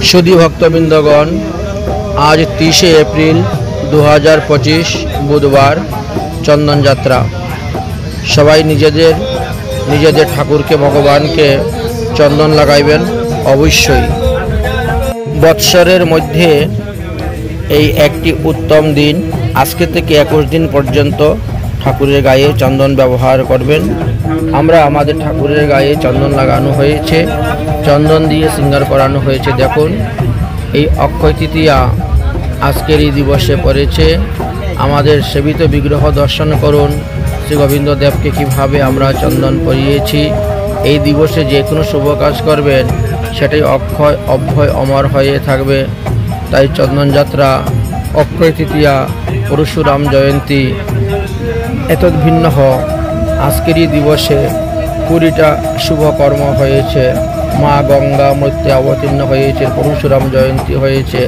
সুধী ভক্তবৃন্দগণ, আজ 30 এপ্রিল 2025 বুধবার চন্দন যাত্রা। সবাই নিজেদের ঠাকুরকে ভগবানকে চন্দন লাগাইবেন অবশ্যই। বৎসরের মধ্যে এই একটি উত্তম দিন। আজকে থেকে 21 দিন পর্যন্ত ঠাকুরের গায়ে চন্দন ব্যবহার করবেন। আমরা আমাদের ঠাকুরের গায়ে চন্দন লাগানো হয়েছে, চন্দন দিয়ে শৃঙ্গার করানো হয়েছে। দেখুন, এই অক্ষয় তৃতীয়া আজকের এই দিবসে পড়েছে। আমাদের সেবিত বিগ্রহ দর্শন করুন, শ্রী গোবিন্দ দেবকে কীভাবে আমরা চন্দন পরিয়েছি। এই দিবসে যে কোনো শুভ কাজ করবেন সেটাই অক্ষয় অভয় অমর হয়ে থাকবে। তাই চন্দন যাত্রা, অক্ষয় তৃতীয়া, পরশুরাম জয়ন্তী এত ভিন্ন আজকের এই দিবসে 20টা শুভ কর্ম হয়েছে। মা গঙ্গা মধ্যে অবতীর্ণ হয়েছে, পরশুরাম জয়ন্তী হয়েছে।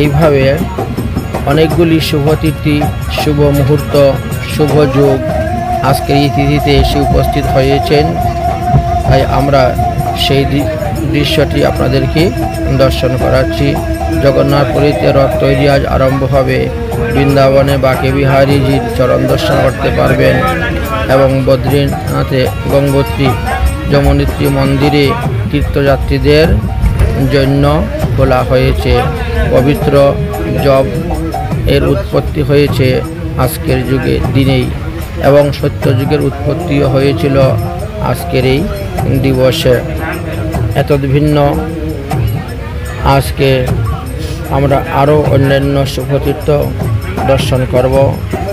এইভাবে অনেকগুলি শুভ তিথি, শুভ মুহূর্ত, শুভ যোগ আজকের এই তিথিতে এসে উপস্থিত হয়েছেন। তাই আমরা সেই দৃশ্যটি আপনাদেরকে দর্শন করাচ্ছি। জগন্নাথপুরীতে রথ তৈরি আজ আরম্ভ হবে। বৃন্দাবনে বাঁকে বিহারীজির চরণ দর্শন করতে পারবেন এবং বদ্রীনাথে গঙ্গোত্রী যমুনেত্রী মন্দিরে তীর্থযাত্রীদের জন্য খোলা হয়েছে। পবিত্র জপ এর উৎপত্তি হয়েছে আজকের দিনেই এবং সত্যযুগের উৎপত্তিও হয়েছিল আজকের এই দিবসে। এত ভিন্ন আজকে আমরা আরও অন্যান্য শুভতীর্থ দর্শন করব।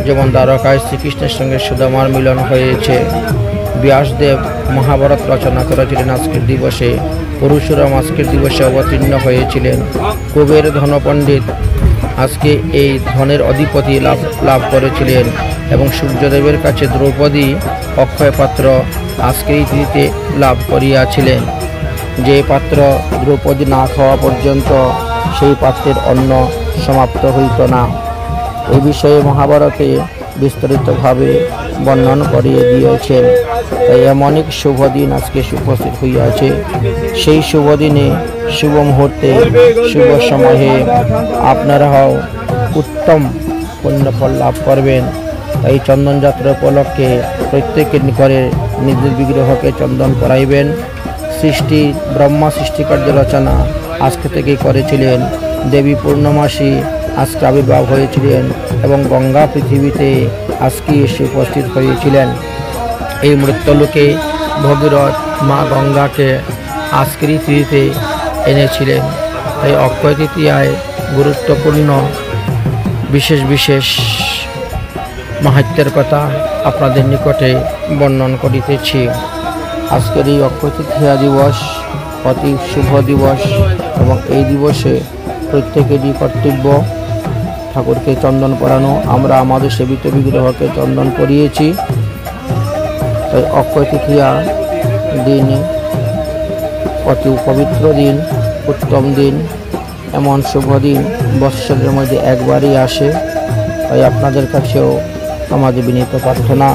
যেমন দ্বারকায় শ্রীকৃষ্ণের সঙ্গে সুদামার মিলন হয়েছে। ব্যাসদেব মহাভারত রচনা করেছিলেন আজকের দিবসে। পরশুরাম আজকের দিবসে অবতীর্ণ হয়েছিলেন। কুবের ধনপণ্ডিত আজকে এই ধনের অধিপতি লাভ করেছিলেন এবং সূর্যদেবের কাছে দ্রৌপদী অক্ষয় পাত্র আজকের এই তিথিতে লাভ করিয়াছিলেন। যে পাত্র দ্রৌপদী না খাওয়া পর্যন্ত সেই পাত্রের অন্ন সমাপ্ত হইত না। এই বিষয়ে মহাভারতে বিস্তারিতভাবে বর্ণন করিয়ে দিয়েছেন। তাই এমন এক শুভ দিন আজকে উপস্থিত হইয়াছে। সেই শুভ দিনে, শুভ মুহূর্তে, শুভ সময়ে আপনারাও উত্তম পুণ্যফল লাভ করবেন। তাই চন্দন যাত্রা উপলক্ষে প্রত্যেকের ঘরে নিজের বিগ্রহকে চন্দন করাইবেন। ব্রহ্মা সৃষ্টিকার্য রচনা আজকে থেকেই করেছিলেন। দেবী পূর্ণমাসী আজকে আবির্ভাব হয়েছিলেন এবং গঙ্গা পৃথিবীতে আজকে এসে উপস্থিত হয়েছিলেন। এই মৃত্যুলোকে ভগীরথ মা গঙ্গাকে আজকের তিথিতে এনেছিলেন। তাই অক্ষয় তৃতীয়ায় গুরুত্বপূর্ণ বিশেষ মাহাত্ম্যের কথা আপনাদের নিকটে বর্ণন করিতেছি। আজকের এই অক্ষয় তৃতীয়া দিবস অতি শুভ দিবস এবং এই দিবসে প্রত্যেকেরই কর্তব্য ঠাকুরকে চন্দন পরানো। আমরা আমাদের সেবিত বিগ্রহকে চন্দন পরিয়েছি। তাই অক্ষয় তৃতীয়া দিন অতি পবিত্র দিন, উত্তম দিন। এমন শুভ দিন বৎসরের মধ্যে একবারই আসে। তাই আপনাদের কাছেও আমাদের বিনীত প্রার্থনা,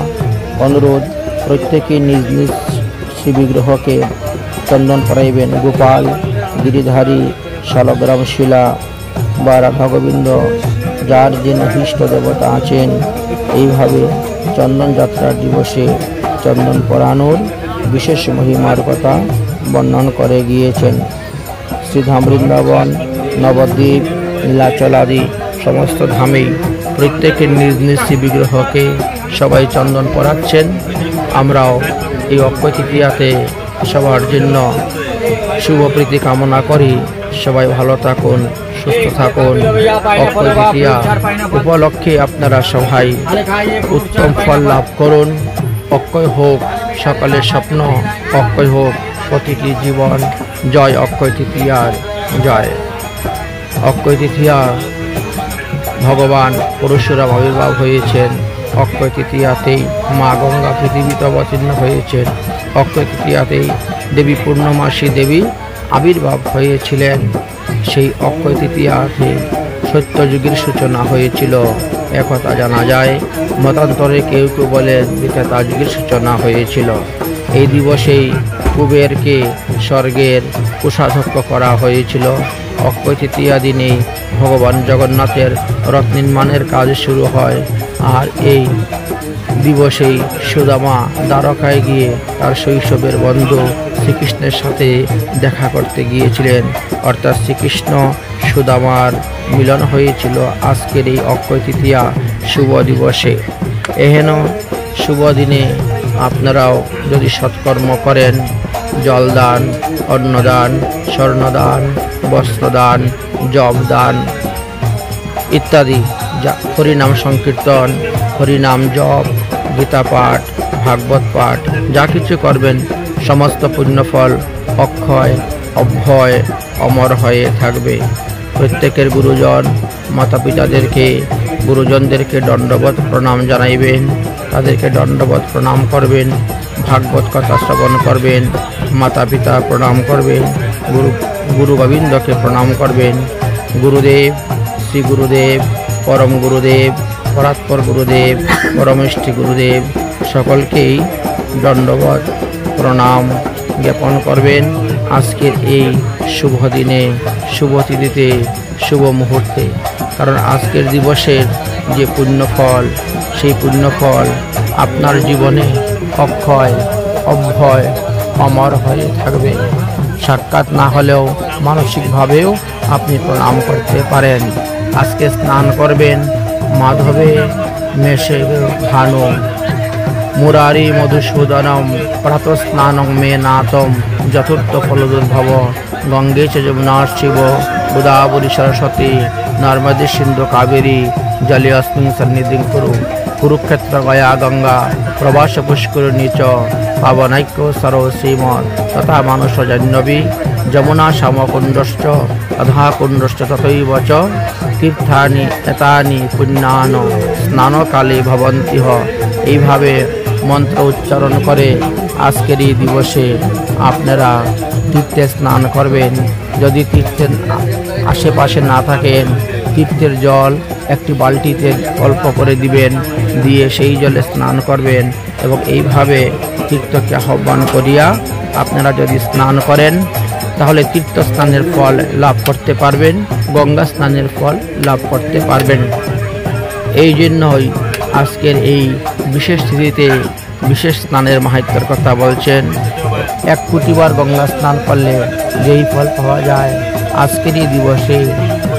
অনুরোধ, প্রত্যেকে নিজ নিজ শ্রী বিগ্রহকে চন্দন করাইবেন। গোপাল, গিরিধারী, শালগ্রাম শিলা বা রাধা গোবিন্দ, যার যে ইষ্ট দেবতা আছেন, এইভাবে চন্দন যাত্রার দিবসে চন্দন পরানোর বিশেষ মহিমার কথা বর্ণন করে গিয়েছেন। শ্রীধাম বৃন্দাবন, নবদ্বীপ, নীলাচল আদি সমস্ত ধামেই প্রত্যেকের নিজ নিজ শ্রী বিগ্রহকে সবাই চন্দন পরাচ্ছেন। আমরাও এই অক্ষয় তৃতীয়াতে সবার জন্য শুভপ্রীতি কামনা করি। সবাই ভালো থাকুন, সুস্থ থাকুন। অক্ষয় তৃতীয়া উপলক্ষে আপনারা সবাই উত্তম ফল লাভ করুন। অক্ষয় হোক সকালের স্বপ্ন, অক্ষয় হোক প্রতিটি জীবন। জয় অক্ষয় তৃতীয়ার জয়। অক্ষয় তৃতীয়া ভগবান পরশুরাম আবির্ভাব হয়েছেন। অক্ষয় তৃতীয়াতেই মা গঙ্গা পৃথিবীতে অবতীর্ণ হয়েছেন। অক্ষয় তৃতীয়াতেই দেবী পূর্ণমাসী দেবী আবির্ভাব হয়েছিলেন। সেই অক্ষয় তৃতীয়াতে সত্যযুগের সূচনা হয়েছিল, একথা জানা যায়। মতান্তরে কেউ কেউ বলেন ত্রেতা যুগের সূচনা হয়েছিল। এই দিবসেই কুবেরকে স্বর্গের কোষাধ্যক্ষ করা হয়েছিল অক্ষয় তৃতীয়া দিনে ভগবান জগন্নাথের রথ নির্মাণের কাজ শুরু হয়। আর এই দিবসেই সুদামা দ্বারকায় গিয়ে তার শৈশবের বন্ধু শ্রীকৃষ্ণের সাথে দেখা করতে গিয়েছিলেন। অর্থাৎ শ্রীকৃষ্ণ সুদামার মিলন হয়েছিল আজকের এই অক্ষয় তৃতীয়া শুভ দিবসে। এহেন শুভ দিনে আপনারাও যদি সৎকর্ম করেন, জলদান, অন্নদান, স্বর্ণদান, বস্ত্রদান, জপদান ইত্যাদি, হরিনাম সংকীর্তন, হরিনাম জপ, গীতা পাঠ, ভাগবত পাঠ যা কিছু করবেন সমস্ত পুণ্যফল অক্ষয় অভয় অমর হয়ে থাকবে। প্রত্যেকের গুরুজন মাতা পিতাদেরকে গুরুজনদেরকে দণ্ডবত প্রণাম জানাইবেন, তাদেরকে দণ্ডবত প্রণাম করবেন, ভাগবত কথা শ্রবণ করবেন, মাতা পিতা প্রণাম করবেন, গুরু গোবিন্দকে প্রণাম করবেন। গুরুদেব, শ্রী গুরুদেব, পরম গুরুদেব, পরাৎপর গুরুদেব, পরমেষ্ঠী গুরুদেব সকলকেই দণ্ডবত প্রণাম জ্ঞাপন করবেন আজকের এই শুভ দিনে, শুভ তিথিতে, শুভ মুহূর্তে। কারণ আজকের দিবসের যে পুণ্যফল, সেই পুণ্যফল আপনার জীবনে অক্ষয় অভয় অমর হয়ে থাকবে। সাক্ষাৎ না হলেও মানসিকভাবেও আপনি প্রণাম করতে পারেন। আজকে স্নান করবেন মাধবে মেষে ভানু মুরারি মধুসূদনম প্রাতঃস্নানং মে নাতম চতুর্থ ফলদুর্ভব গঙ্গে চ যমুনাশ্চিব গোদাবরী সরস্বতী নর্মদে সিন্ধু কাবেরী জলে অস্মিন সন্নিধিং কুরু কুরুক্ষেত্র গয়া গঙ্গা প্রবাস পুষ্করিণী চ পাবনৈক্য সরো শ্রীমৎ তথা মানস জাহ্নবী যমুনা সমকুণ্ডশ্চ অধা কুণ্ডশ্চ তথৈব চ তীর্থানি এতানি পুণ্যান স্নানকালে ভবন্তিহ। এইভাবে মন্ত্র উচ্চারণ করে আজকের এই দিবসে আপনারা তীর্থে স্নান করবেন। যদি তীর্থের আশেপাশে না থাকেন, তীর্থের জল একটি বালতিতে অল্প করে দিবেন, দিয়ে সেই জলে স্নান করবেন এবং এইভাবে তীর্থকে আহ্বান করিয়া আপনারা যদি স্নান করেন তাহলে তীর্থ স্নানের ফল লাভ করতে পারবেন, গঙ্গা স্নানের ফল লাভ করতে পারবেন। এই জন্যই আজকের এই বিশেষ তিথিতে বিশেষ স্নানের মাহাত্ম্যের কথা বলছেন। 1 কোটিবার গঙ্গা স্নান করলে যেই ফল পাওয়া যায়, আজকের এই দিবসে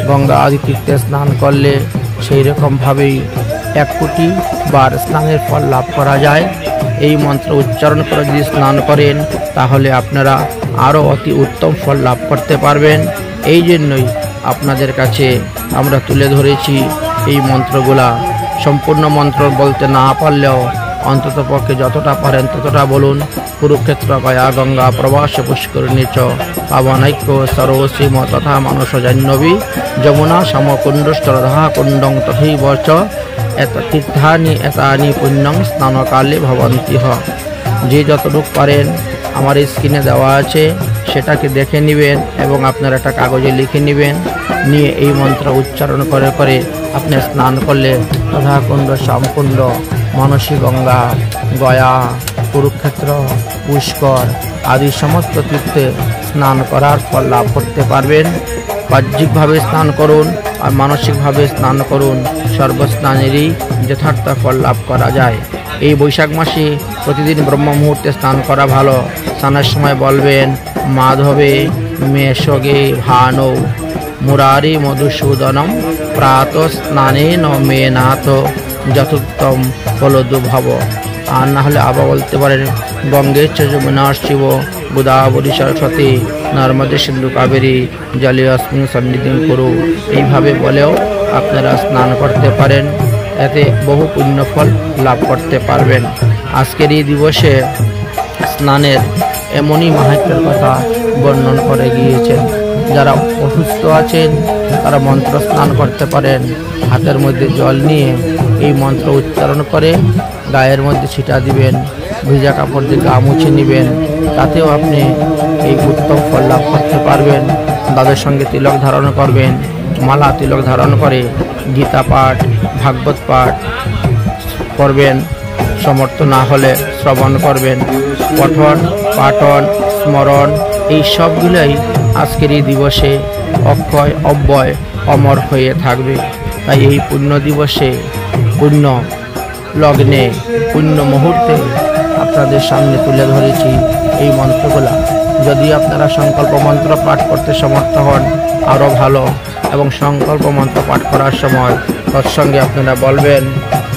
গঙ্গা আদি তীর্থে স্নান করলে সেই রকমভাবেই 1 কোটিবার স্নানের ফল লাভ করা যায়। এই মন্ত্র উচ্চারণ করে যদি স্নান করেন তাহলে আপনারা আরও অতি উত্তম ফল লাভ করতে পারবেন। এই জন্যই আপনাদের কাছে আমরা তুলে ধরেছি এই মন্ত্রগুলা। সম্পূর্ণ মন্ত্র বলতে না পারলেও অন্তত পক্ষে যতটা পারেন ততটা বলুন। কুরুক্ষেত্র গয়া গঙ্গা প্রবাস পুষ্করিণী চ পাবনৈক্য সরোসীম তথা মানস জাহ্নবী যমুনা সমকুণ্ডস্থা কুণ্ডং তথৈব চ তীর্থানি এতানি পুণ্যং স্নানকালে ভবন্তিহ। যে যতটুক পারেন আমার স্ক্রিনে দেওয়া আছে সেটাকে দেখে নেবেন এবং আপনারা একটা কাগজে লিখে নেবেন। নিয়ে এই মন্ত্র উচ্চারণ করে করে আপনি স্নান করলে রাধাকুণ্ড, শ্যামকুণ্ড, মানসী গঙ্গা, গয়া, কুরুক্ষেত্র, পুষ্কর আদি সমস্ত তীর্থে স্নান করার ফল লাভ করতে পারবেন। বাহ্যিকভাবে স্নান করুন আর মানসিকভাবে স্নান করুন, সর্বস্নানেরই যথার্থ ফল লাভ করা যায়। এই বৈশাখ মাসে প্রতিদিন ব্রহ্ম মুহূর্তে স্নান করা ভালো। স্নানের সময় বলবেন মাধবে মেষগে ভানৌ মুরারি মধুসূদনম প্রাতঃ স্নানেন মে নাথ যথোত্তম ফলদুর্ভব। আর না হলে আবার বলতে পারেন গঙ্গে চ যমুনাশ্চিব গোদাবরী সরস্বতী নর্মদে সিন্ধু কাবেরী জলে অস্মিন সন্নিধিং কুরু। এইভাবে বলেও আপনারা স্নান করতে পারেন, এতে বহু পুণ্যফল লাভ করতে পারবেন। আজকের এই দিবসে স্নানের এমনই মাহাত্ম্যের কথা বর্ণন করে গিয়েছেন। যারা অসুস্থ আছেন তারা মন্ত্র স্নান করতে পারেন। হাতের মধ্যে জল নিয়ে এই মন্ত্র উচ্চারণ করে গায়ের মধ্যে ছিটা দিবেন, ভিজা কাপড় দিয়ে গা মুছে নেবেন, তাতেও আপনি এই উত্তম ফল লাভ করতে পারবেন। তাদের সঙ্গে তিলক ধারণ করবেন, মালা তিলক ধারণ করে গীতা পাঠ, ভাগবত পাঠ করবেন। সমর্থ না হলে শ্রবণ করবেন। পঠন, পাঠন, স্মরণ এই সবগুলোই আজকের এই দিবসে অক্ষয় অব্যয় অমর হয়ে থাকবে। তাই এই পুণ্য দিবসে, পুণ্য লগ্নে, পুণ্য মুহূর্তে আপনাদের সামনে তুলে ধরেছি এই মন্ত্রগুলা। যদি আপনারা সংকল্প মন্ত্র পাঠ করতে সমর্থ হন আরও ভালো, এবং সংকল্প মন্ত্র পাঠ করার সময় তৎসঙ্গে আপনারা বলবেন,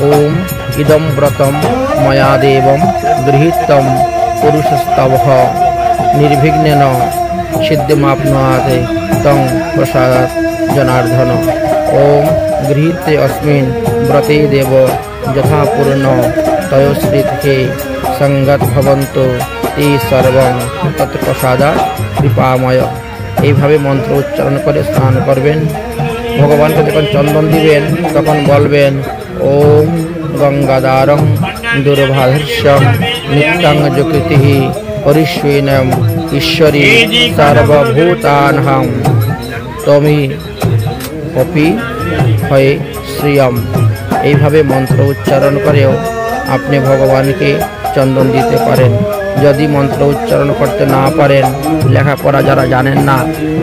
ওম ইদম ব্রতম ময়া দেবম গৃহীতম পুরুষস্তবঃ নির্বিঘ্নেন সিদ্ধিমাপ্নুয়াতে তং প্রসাদাৎ জনার্দন। ওম গৃহীতে अस्मिन् व्रते देव यथा पूर्ण तयोश्रीते संगत भवन्तु ते सर्वं तत्प्रसादात् কৃপাময়। এইভাবে মন্ত্র উচ্চারণ করে স্নান করবেন। ভগবানকে যখন চন্দন দিবেন তখন বলবেন, ওম গঙ্গাধারং দুর্ভাধস্যং নিত্যং যকৃতিঃ পরিস্বীনম ঈশ্বরী সর্বভূতানাং তমি অপি হয়ে শ্রিয়ম। এইভাবে মন্ত্র উচ্চারণ করেও আপনি ভগবানকে চন্দন দিতে পারেন। যদি মন্ত্র উচ্চারণ করতে না পারেন, লেখাপড়া যারা জানেন না,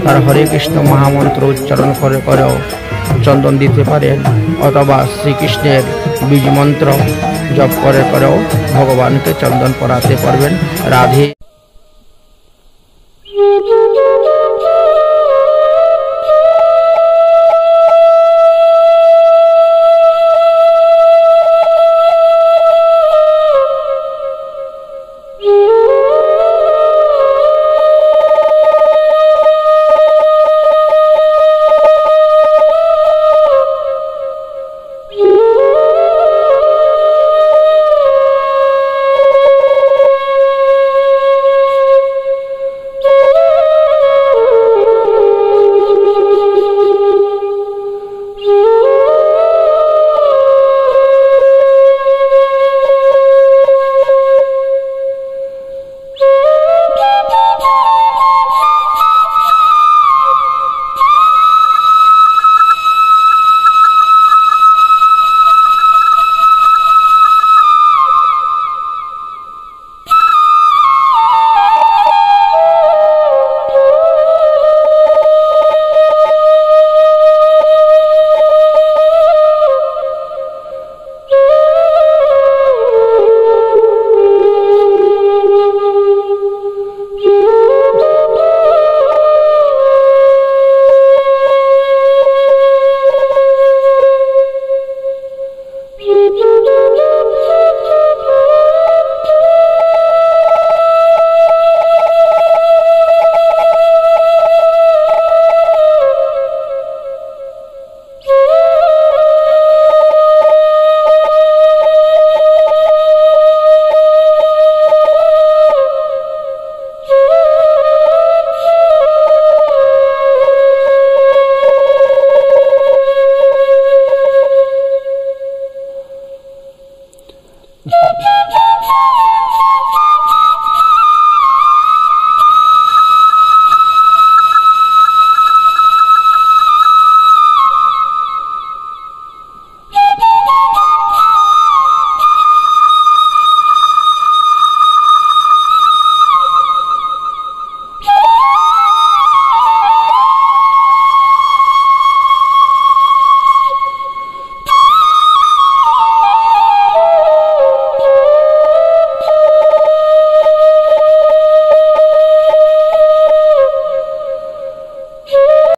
তারা হরে কৃষ্ণ মহামন্ত্র উচ্চারণ করেও চন্দন দিতে পারেন, অথবা শ্রীকৃষ্ণের বীজ মন্ত্র জপ করেও ভগবানকে চন্দন পরাতে পারবেন। রাধে।